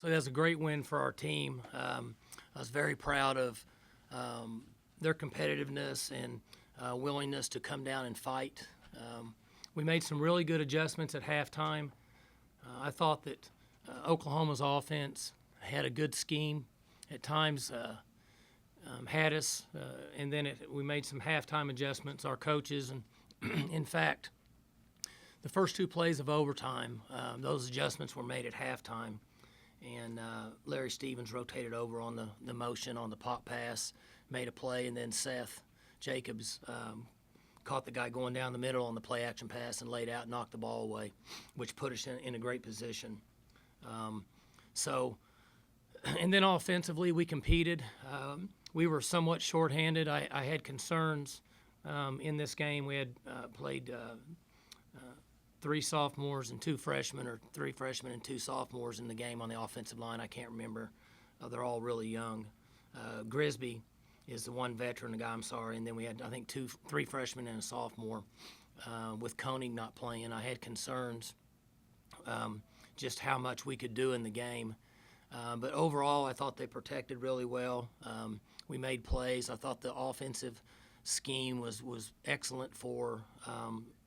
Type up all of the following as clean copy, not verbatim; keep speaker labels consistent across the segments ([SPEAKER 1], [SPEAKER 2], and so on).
[SPEAKER 1] So that was a great win for our team. I was very proud of their competitiveness and willingness to come down and fight. We made some really good adjustments at halftime. I thought that Oklahoma's offense had a good scheme. At times had us, and then we made some halftime adjustments, our coaches. And in fact, the first two plays of overtime, those adjustments were made at halftime. And Larry Stevens rotated over on the motion on the pop pass, made a play, and then Seth Jacobs caught the guy going down the middle on the play action pass and laid out and knocked the ball away, which put us in a great position. And then offensively, we competed. We were somewhat shorthanded. I had concerns in this game. We had played three sophomores and two freshmen, or three freshmen and two sophomores in the game on the offensive line. I can't remember. They're all really young. Grisby is the one veteran, the guy, I'm sorry. And then we had, I think, three freshmen and a sophomore. With Koenig not playing, I had concerns just how much we could do in the game. But overall, I thought they protected really well. We made plays. I thought the offensive scheme was excellent for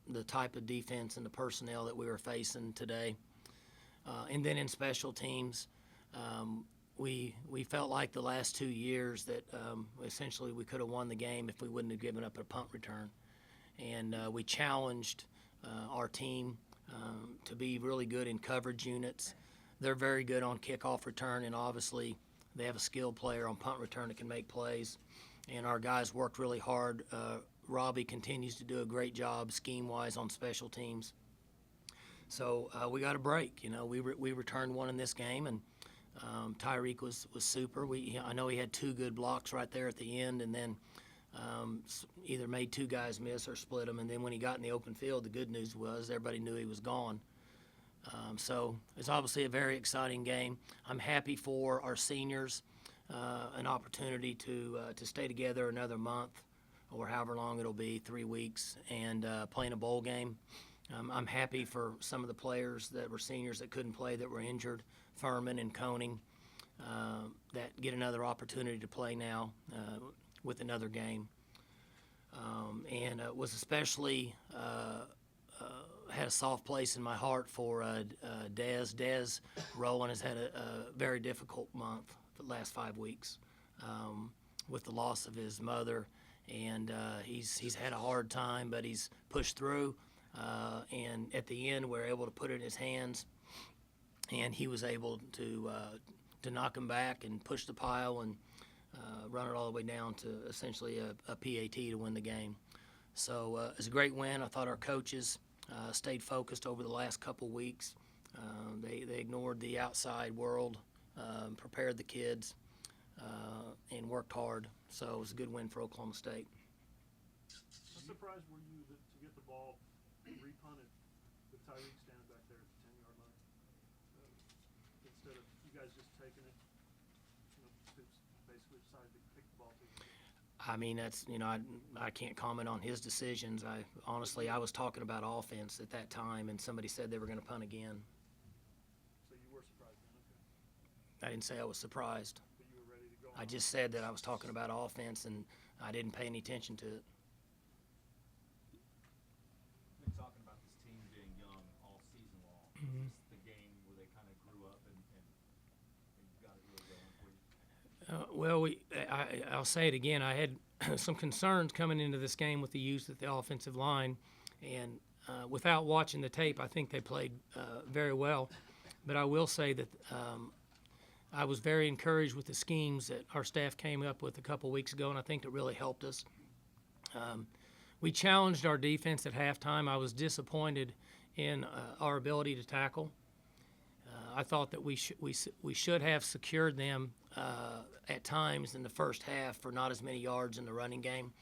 [SPEAKER 1] the type of defense and the personnel that we were facing today. And then in special teams, we felt like the last 2 years that essentially we could have won the game if we wouldn't have given up a punt return. And we challenged our team to be really good in coverage units. They're very good on kickoff return, and obviously they have a skilled player on punt return that can make plays. And our guys worked really hard. Robbie continues to do a great job scheme-wise on special teams. So we got a break. You know, we returned one in this game, and Tyreek was super. I know he had two good blocks right there at the end, and then either made two guys miss or split them. And then when he got in the open field, the good news was everybody knew he was gone. So it's obviously a very exciting game. I'm happy for our seniors, an opportunity to stay together another month or however long it'll be, 3 weeks, and play in a bowl game. I'm happy for some of the players that were seniors that couldn't play, that were injured, Furman and Koenig, that get another opportunity to play now with another game. And it was especially had a soft place in my heart for Dez. Dez Rowland has had a very difficult month the last 5 weeks with the loss of his mother, and he's had a hard time, but he's pushed through. And at the end, we were able to put it in his hands, and he was able to knock him back and push the pile and run it all the way down to essentially a PAT to win the game. So it's a great win. I thought our coaches stayed focused over the last couple weeks. They ignored the outside world, prepared the kids, and worked hard. So it was a good win for Oklahoma State.
[SPEAKER 2] How surprised were you to get the ball repunted with Tyreek standing back there at the 10-yard line instead of you guys just taking it? Basically decided to kick the ball to you.
[SPEAKER 1] I mean, that's, I can't comment on his decisions. Honestly, I was talking about offense at that time, and somebody said they were going to punt again.
[SPEAKER 2] So you were surprised then, okay.
[SPEAKER 1] I didn't say I was surprised.
[SPEAKER 2] But you were ready to go.
[SPEAKER 1] I just said that I was talking about offense, and I didn't pay any attention to it.
[SPEAKER 3] Been talking about this team being young all season long.
[SPEAKER 1] Mm-hmm.
[SPEAKER 3] Is this the game where they kind of grew up and got it really going for you?
[SPEAKER 1] Well, I'll say it again. I had some concerns coming into this game with the use of the offensive line, and without watching the tape, I think they played very well. But I will say that I was very encouraged with the schemes that our staff came up with a couple weeks ago, and I think it really helped us. We challenged our defense at halftime. I was disappointed in our ability to tackle. I thought that we should have secured them at times in the first half for not as many yards in the running game.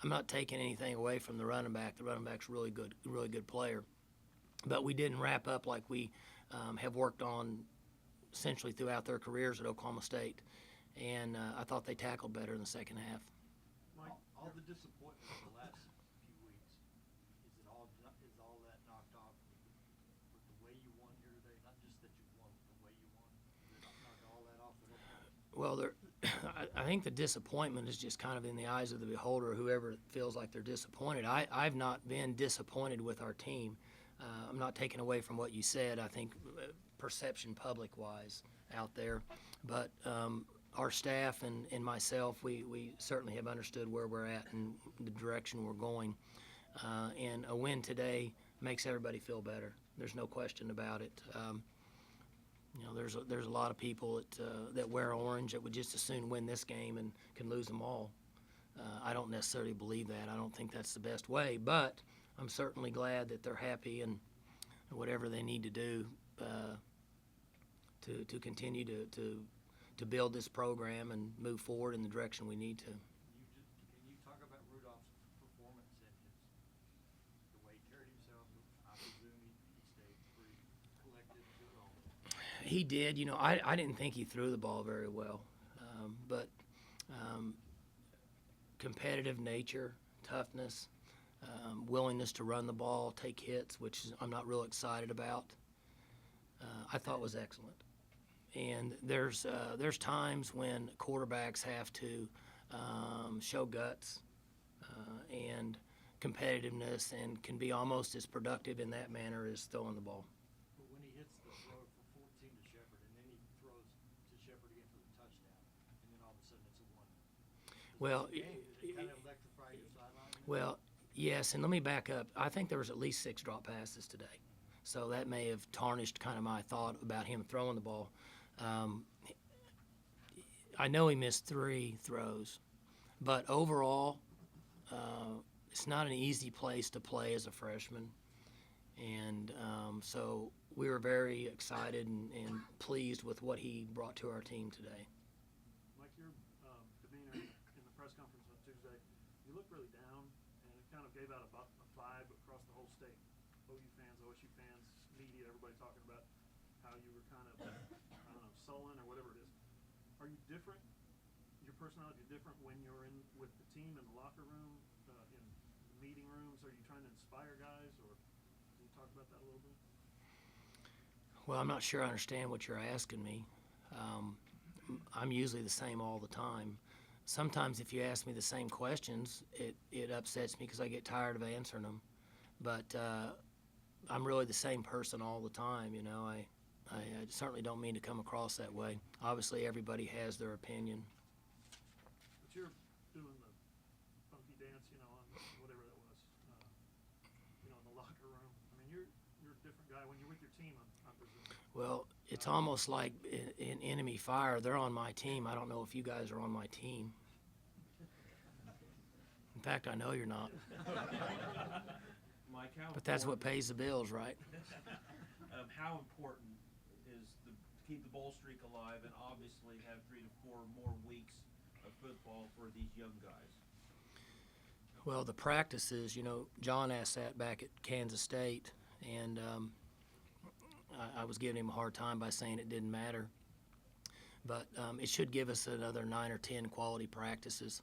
[SPEAKER 1] I'm not taking anything away from the running back. The running back's a really good player. But we didn't wrap up like we have worked on essentially throughout their careers at Oklahoma State. And I thought they tackled better in the second half.
[SPEAKER 2] Mike,
[SPEAKER 4] All the disappointment of the last few weeks, is all that knocked off with the way you won here today? Not just that you won, but the way you won. Is it not off the football?
[SPEAKER 1] Well, I think the disappointment is just kind of in the eyes of the beholder, whoever feels like they're disappointed. I've not been disappointed with our team. I'm not taking away from what you said. I think perception public-wise out there. But our staff and myself, we certainly have understood where we're at and the direction we're going. And a win today makes everybody feel better. There's no question about it. You know, there's a lot of people that wear orange that would just as soon win this game and can lose them all. I don't necessarily believe that. I don't think that's the best way, but I'm certainly glad that they're happy and whatever they need to do to continue to build this program and move forward in the direction we need to.
[SPEAKER 4] Can you talk about Rudolph's performance and the way he carried himself? I presume he stayed pretty collected through it all.
[SPEAKER 1] He did. You know, I didn't think he threw the ball very well, but competitive nature, toughness, willingness to run the ball, take hits, which I'm not real excited about, I thought was excellent. And there's times when quarterbacks have to show guts and competitiveness and can be almost as productive in that manner as throwing the ball.
[SPEAKER 4] But when he hits the throw for 14 to Shepard, and then he throws to Shepard again for the touchdown, and then all of a sudden it's a one.
[SPEAKER 1] Well,
[SPEAKER 4] Does it kind of electrify your sideline?
[SPEAKER 1] well, yes, and let me back up. I think there was at least 6 drop passes today. So that may have tarnished kind of my thought about him throwing the ball. I know he missed 3 throws, but overall, it's not an easy place to play as a freshman. And so we were very excited and pleased with what he brought to our team today.
[SPEAKER 2] Mike, your demeanor in the press conference on Tuesday, you looked really down, and it kind of gave out a vibe across the whole state. OU fans, OSU fans, media, everybody talking about how you were kind of, I don't know, sullen or whatever it is. Are you different? Your personality different when you're in with the team in the locker room, in the meeting rooms? Are you trying to inspire guys, or can you talk about that a little bit?
[SPEAKER 1] Well, I'm not sure I understand what you're asking me. I'm usually the same all the time. Sometimes if you ask me the same questions, it upsets me because I get tired of answering them. But I'm really the same person all the time, you know. I certainly don't mean to come across that way. Obviously, everybody has their opinion.
[SPEAKER 2] But you're doing the funky dance, you know, on whatever that was, you know, in the locker room. I mean, you're a different guy when you're with your team, I presume.
[SPEAKER 1] Well, it's almost like in enemy fire. They're on my team. I don't know if you guys are on my team. In fact, I know you're not.
[SPEAKER 3] Mike, how
[SPEAKER 1] But that's what
[SPEAKER 3] important-
[SPEAKER 1] pays the bills, right?
[SPEAKER 3] How important is to keep the bowl streak alive and obviously have 3 to 4 more weeks of football for these young guys?
[SPEAKER 1] Well, the practices, you know, John asked that back at Kansas State, and I was giving him a hard time by saying it didn't matter. But it should give us another 9 or 10 quality practices.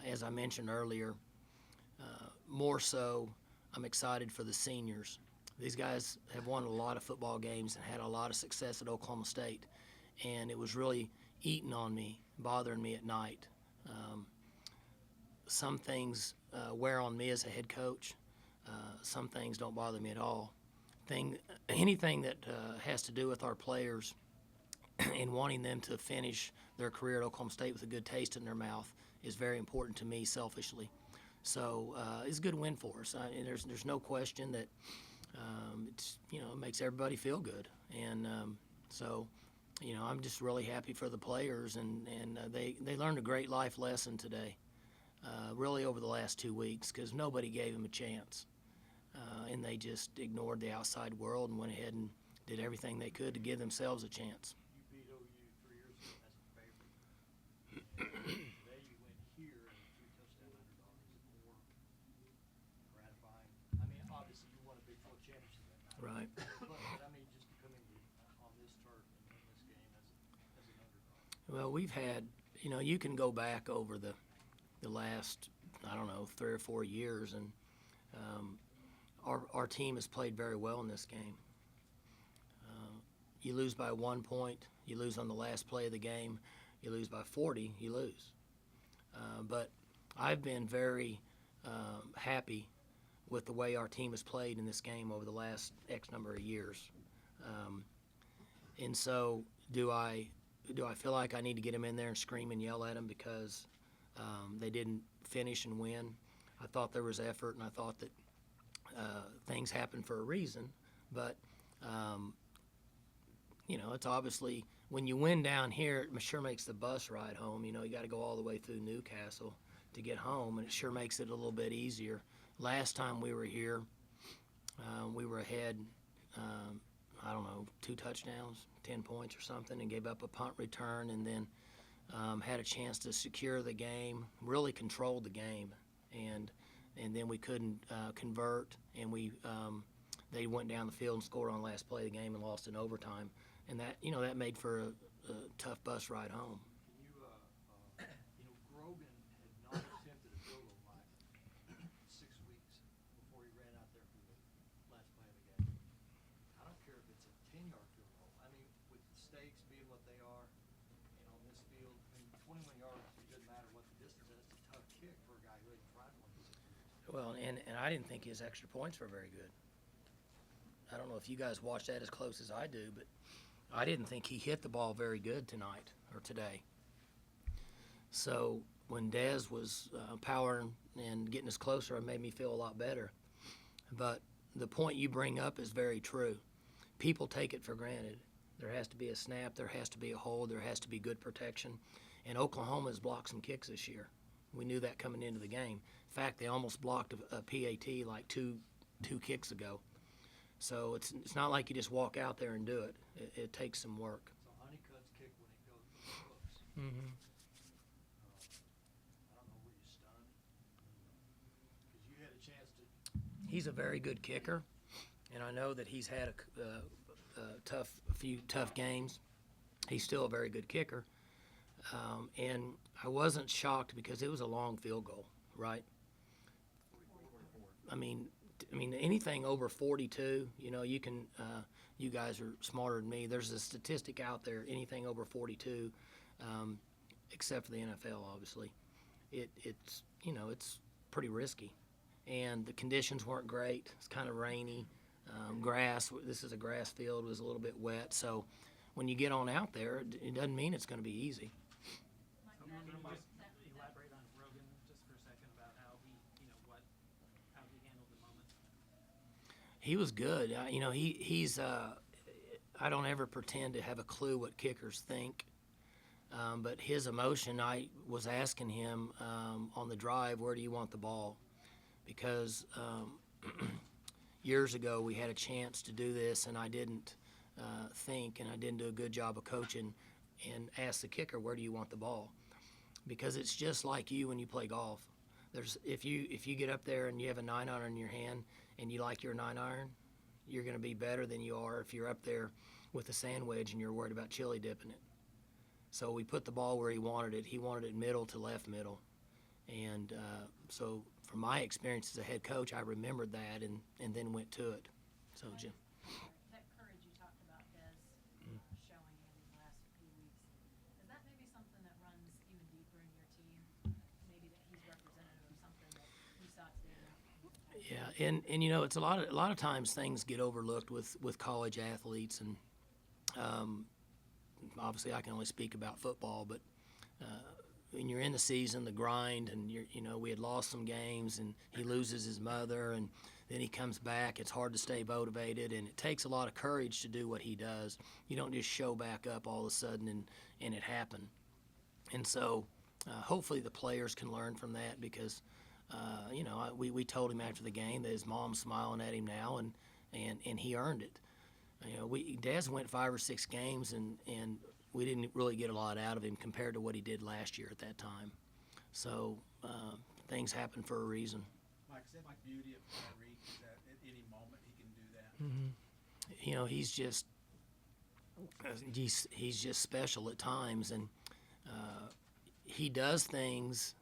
[SPEAKER 1] As I mentioned earlier, more so, I'm excited for the seniors. These guys have won a lot of football games and had a lot of success at Oklahoma State, and it was really eating on me, bothering me at night. Some things wear on me as a head coach. Some things don't bother me at all. Anything that has to do with our players and wanting them to finish their career at Oklahoma State with a good taste in their mouth is very important to me selfishly. So it's a good win for us. There's no question that it makes everybody feel good, and so I'm just really happy for the players, and they learned a great life lesson today, really over the last 2 weeks, because nobody gave them a chance, and they just ignored the outside world and went ahead and did everything they could to give themselves a chance.
[SPEAKER 4] You beat OU 3 years ago as a favorite. Today you went here as a 2-touchdown underdog. Is it more gratifying? I mean, obviously you won a Big 12 championship that night.
[SPEAKER 1] Right.
[SPEAKER 4] But I mean, just to come in on this turf and win this game as an underdog.
[SPEAKER 1] Well, we've had, you can go back over the last, I don't know, 3 or 4 years, and our team has played very well in this game. you lose by 1 point, you lose on the last play of the game, you lose by 40, you lose. But I've been very happy with the way our team has played in this game over the last X number of years. And so do I feel like I need to get them in there and scream and yell at them because they didn't finish and win? I thought there was effort, and I thought that things happen for a reason. But, it's obviously when you win down here, it sure makes the bus ride home. You got to go all the way through Newcastle to get home, and it sure makes it a little bit easier. Last time we were here, we were ahead, 2 touchdowns, 10 points or something, and gave up a punt return, and then had a chance to secure the game, really controlled the game, and then we couldn't convert, and they went down the field and scored on the last play of the game and lost in overtime, and that made for a tough bus ride home.
[SPEAKER 4] Grogan had not attempted a field goal line 6 weeks before he ran out there for the last play of the game. I don't care if it's a 10-yard field goal. I mean, with the stakes being what they are, and on this field, 21 yards, it doesn't matter what the distance is. It's a tough kick for a guy who ain't tried one in 6 years.
[SPEAKER 1] Well, and I didn't think his extra points were very good. I don't know if you guys watched that as close as I do, but I didn't think he hit the ball very good tonight or today. So when Dez was powering and getting us closer, it made me feel a lot better. But the point you bring up is very true. People take it for granted. There has to be a snap, there has to be a hold, there has to be good protection. And Oklahoma's blocked some kicks this year. We knew that coming into the game. In fact, they almost blocked a PAT like two kicks ago. So it's not like you just walk out there and do it. It takes some work.
[SPEAKER 4] So Honeycutt's kick when it goes to the hooks.
[SPEAKER 1] Mm-hmm.
[SPEAKER 4] I don't know, were you stunned? Because you had a chance to.
[SPEAKER 1] He's a very good kicker, and I know that he's had a few tough games. He's still a very good kicker, and I wasn't shocked because it was a long field goal, right? I mean, anything over 42, you can. You guys are smarter than me. There's a statistic out there. Anything over 42, except for the NFL, obviously, it's pretty risky, and the conditions weren't great. It's kind of rainy, grass. This is a grass field. It was a little bit wet, so when you get on out there, it doesn't mean it's going to be easy.
[SPEAKER 5] Can you just elaborate on Rogan just for a second about how he handled the moment?
[SPEAKER 1] He was good. He's. I don't ever pretend to have a clue what kickers think, but his emotion. I was asking him on the drive, where do you want the ball? Because years ago we had a chance to do this, and I didn't think, and I didn't do a good job of coaching, and ask the kicker, where do you want the ball? Because it's just like you when you play golf. If you get up there and you have a 9-iron in your hand and you like your 9-iron, you're going to be better than you are if you're up there with a sand wedge and you're worried about chili dipping it. So we put the ball where he wanted it. He wanted it middle to left middle. And so from my experience as a head coach, I remembered that and then went to it. So, Jim.
[SPEAKER 6] That courage you talked about, Des, showing in these last few weeks, is that maybe something that runs even deeper in your team? Maybe that he's representative of something that you saw today?
[SPEAKER 1] Yeah, and it's a lot of times things get overlooked with college athletes, and obviously I can only speak about football, but when you're in the season, the grind, and we had lost some games, and he loses his mother, and then he comes back. It's hard to stay motivated, and it takes a lot of courage to do what he does. You don't just show back up all of a sudden and it happened. And so hopefully the players can learn from that, because we told him after the game that his mom's smiling at him now, and he earned it. Dez went 5 or 6 games, and we didn't really get a lot out of him compared to what he did last year at that time. So things happen for a reason.
[SPEAKER 3] Mike, is that like beauty of Tyreek? Is that at any moment he can do that?
[SPEAKER 1] He's just special at times, and he does things.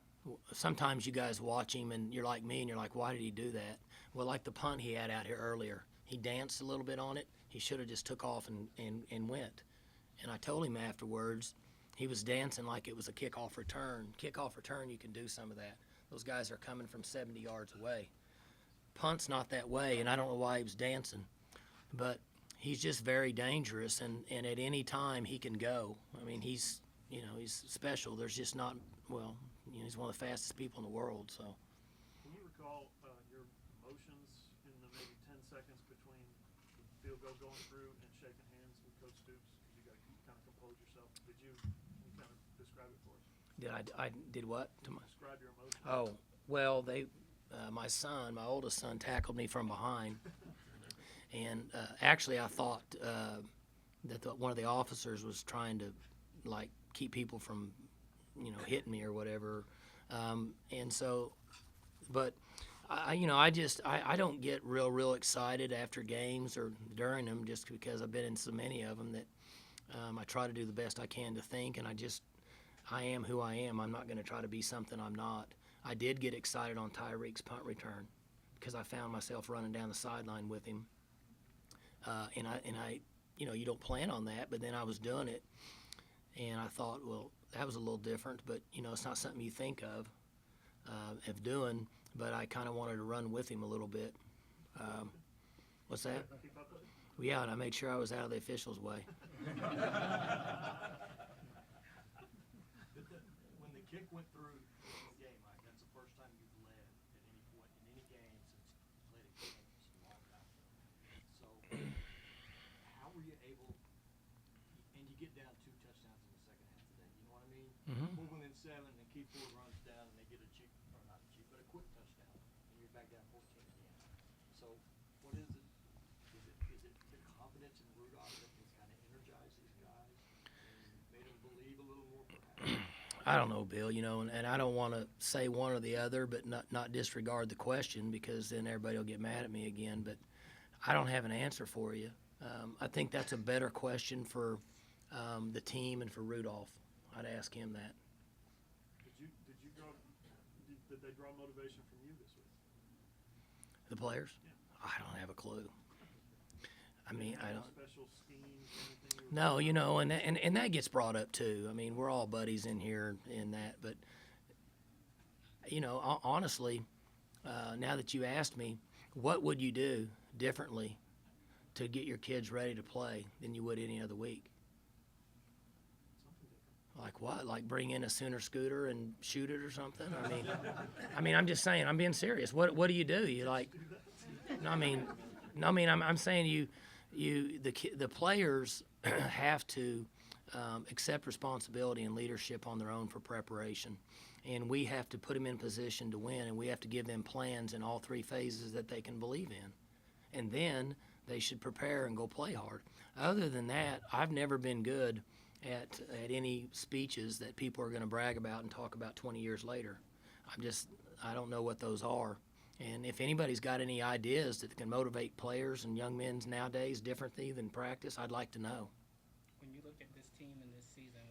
[SPEAKER 1] Sometimes you guys watch him and you're like me and you're like, why did he do that? Well, like the punt he had out here earlier, He danced a little bit on it. He should have just took off and went. And I told him afterwards, he was dancing like it was a kickoff return. Kickoff return, you can do some of that. Those guys are coming from 70 yards away. Punt's not that way, and I don't know why he was dancing. But he's just very dangerous, and at any time he can go. I mean, he's special. There's just not, he's one of the fastest people in the world, so.
[SPEAKER 2] Can you recall your emotions in the maybe 10 seconds between the field goal going through and shaking hands with Coach Stoops? Because you got to kind of compose yourself. Can you kind of describe it for us?
[SPEAKER 1] I did what?
[SPEAKER 2] Describe your emotions.
[SPEAKER 1] Oh, well, my oldest son, tackled me from behind. And actually, I thought that one of the officers was trying to, like, keep people from, hitting me or whatever. And so, but I don't get real excited after games or during them, just because I've been in so many of them that I try to do the best I can to think, and I am who I am. I'm not going to try to be something I'm not. I did get excited on Tyreek's punt return because I found myself running down the sideline with him. And I, you don't plan on that, but then I was doing it, and I thought, well, that was a little different, but it's not something you think of doing. But I kind of wanted to run with him a little bit. What's that?
[SPEAKER 2] Keep up with it?
[SPEAKER 1] Well, yeah, and I made sure I was out of the officials' way.
[SPEAKER 4] When the kick went through the game, Mike, that's the first time you've led at any point in any game since you played a game. It's a long time. So, how were you able? And you get down 2 touchdowns in the second half today. You know what I mean?
[SPEAKER 1] Mhm.
[SPEAKER 4] Pull within 7, and Keith Ford runs down, and they get a cheap, or not a cheap, but a quick touchdown, and you're back down 14 again. So, what is it? Is it the confidence in Rudolph that has kind of energized these guys and made them believe a little more, perhaps?
[SPEAKER 1] I don't know, Bill, and I don't want to say one or the other, but not disregard the question, because then everybody will get mad at me again. But I don't have an answer for you. I think that's a better question for the team and for Rudolph. I'd ask him that.
[SPEAKER 2] Did they draw motivation from you this week?
[SPEAKER 1] The players?
[SPEAKER 2] Yeah.
[SPEAKER 1] I don't have a clue. I mean, I don't.
[SPEAKER 2] Special schemes, anything you were
[SPEAKER 1] No, and that gets brought up too. I mean, we're all buddies in here in that, but honestly, now that you asked me, what would you do differently to get your kids ready to play than you would any other week?
[SPEAKER 2] something different?
[SPEAKER 1] Like what? Like bring in a Sooner scooter and shoot it or something? I mean, I'm just saying. I'm being serious. What do? You like? I'm saying the players have to accept responsibility and leadership on their own for preparation, and we have to put them in position to win, and we have to give them plans in all 3 phases that they can believe in, and then they should prepare and go play hard. Other than that, I've never been good at any speeches that people are going to brag about and talk about 20 years later. I don't know what those are. And if anybody's got any ideas that can motivate players and young men nowadays differently than practice, I'd like to know.
[SPEAKER 5] When you look at this team in this season,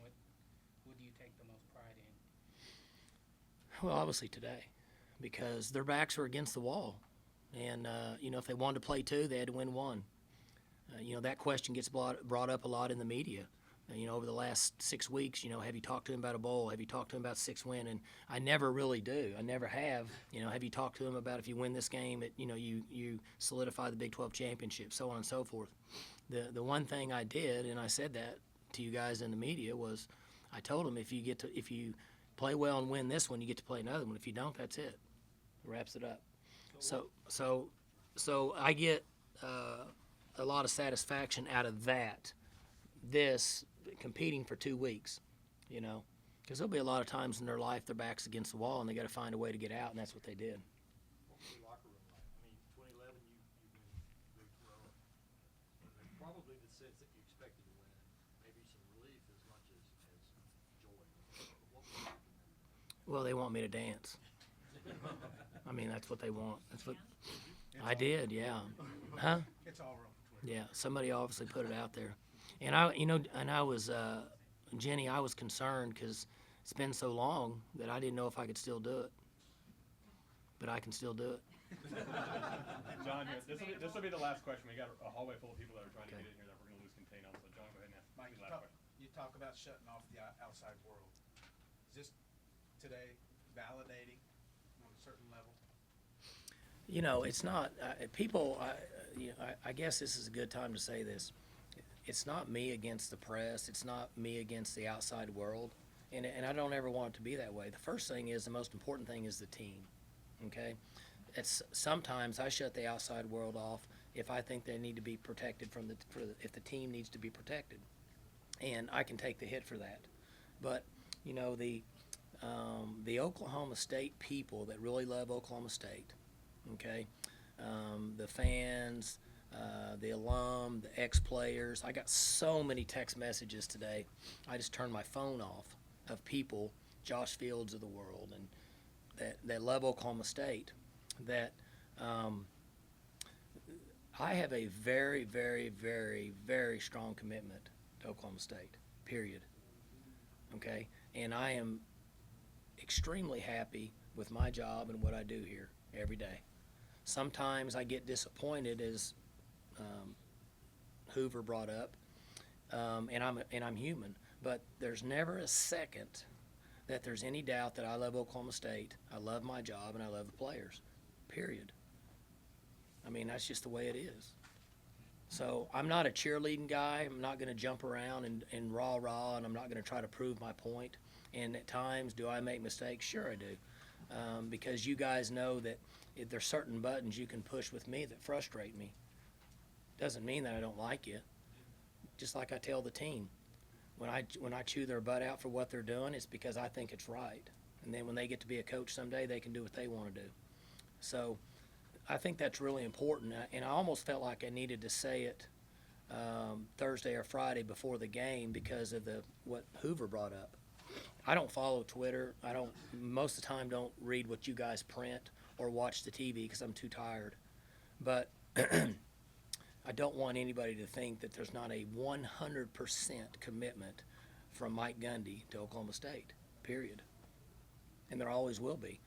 [SPEAKER 5] what do you take the most pride in?
[SPEAKER 1] Well, obviously today, because their backs are against the wall. And, if they wanted to play 2, they had to win 1. That question gets brought up a lot in the media. Over the last 6 weeks, have you talked to him about a bowl? Have you talked to him about 6 win? And I never really do. I never have. Have you talked to him about if you win this game, you solidify the Big 12 championship, so on and so forth. The one thing I did, and I said that to you guys in the media, was I told them if you play well and win this one, you get to play another one. If you don't, that's it. Wraps it up. So I get a lot of satisfaction out of that. This competing for 2 weeks, because there'll be a lot of times in their life their back's against the wall and they got to find a way to get out, and that's what they did.
[SPEAKER 4] What was your locker room like? I mean, 2011, you win Big 12. And probably the sense that you expected to win, maybe some relief as much as joy. What was your locker room?
[SPEAKER 1] Well, they want me to dance. I mean, that's what they want. That's what I did. Yeah. Huh?
[SPEAKER 5] It's all wrong. Twitter.
[SPEAKER 1] Yeah. Somebody obviously put it out there. And I was, Jenny, I was concerned because it's been so long that I didn't know if I could still do it. But I can still do it.
[SPEAKER 7] John,
[SPEAKER 6] That's
[SPEAKER 7] this will be the last question. We got a hallway full of people that are trying to
[SPEAKER 1] Okay.
[SPEAKER 7] get in here that we're going to lose contain on. So John, go ahead and ask
[SPEAKER 8] Mike,
[SPEAKER 7] the
[SPEAKER 8] you
[SPEAKER 7] last
[SPEAKER 8] talk,
[SPEAKER 7] question.
[SPEAKER 8] you talk about shutting off the outside world. Is this today validating on a certain level?
[SPEAKER 1] You know, it's not, people, I guess this is a good time to say this. It's not me against the press. It's not me against the outside world. And I don't ever want it to be that way. The first thing is, the most important thing is the team, okay? It's, sometimes I shut the outside world off if I think they need to be protected if the team needs to be protected. And I can take the hit for that. But, you know, the Oklahoma State people that really love Oklahoma State, okay, the fans, the alum, the ex-players. I got so many text messages today. I just turned my phone off of people, Josh Fields of the world, and that love Oklahoma State. That I have a very, very, very, very strong commitment to Oklahoma State. Period. Okay, and I am extremely happy with my job and what I do here every day. Sometimes I get disappointed, as Hoover brought up, and I'm human. But there's never a second that there's any doubt that I love Oklahoma State, I love my job, and I love the players. Period. I mean, that's just the way it is. So I'm not a cheerleading guy. I'm not going to jump around and rah-rah, and I'm not going to try to prove my point. And at times, do I make mistakes? Sure I do. Because you guys know that if there's certain buttons you can push with me that frustrate me. Doesn't mean that I don't like you. Just like I tell the team, when I chew their butt out for what they're doing, it's because I think it's right. And then when they get to be a coach someday, they can do what they want to do. So I think that's really important. And I almost felt like I needed to say it Thursday or Friday before the game because of what Hoover brought up. I don't follow Twitter. I don't, most of the time, don't read what you guys print or watch the TV because I'm too tired. But I don't want anybody to think that there's not a 100% commitment from Mike Gundy to Oklahoma State, period. And there always will be.